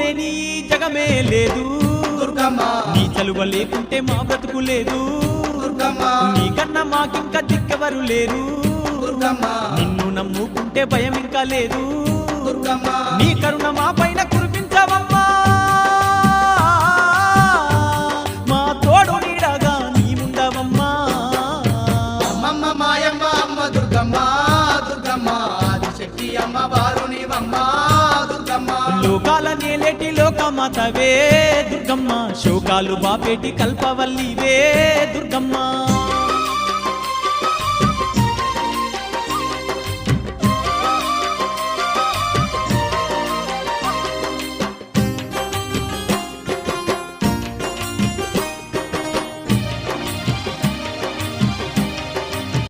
లేని జగమే లేదు దుర్గమ్మ నీ చలువ లేకుంటే మా బ్రతుకు లేదు దుర్గమ్మ నీకన్నా మాకింకా దిక్కెవరు లేరు దుర్గమ్మ నిన్ను నమ్ముకుంటే భయం ఇంకా లేదు దుర్గమ్మ నీ కరుణ మా పైన కురిపించవమ్మా మా తోడు నీడగా నీవుండవమ్మా అమ్మమ్మ మాయమ్మ అమ్మ దుర్గమ్మ దుర్గమ్మ ఆదిశక్తి అమ్మ వారునివమ్మ దుర్గమ్మ లోకాల నేలేటి లోకమాతవే దుర్గమ్మ శోకాలు బాపేటి కల్పవల్లివే దుర్గమ్మ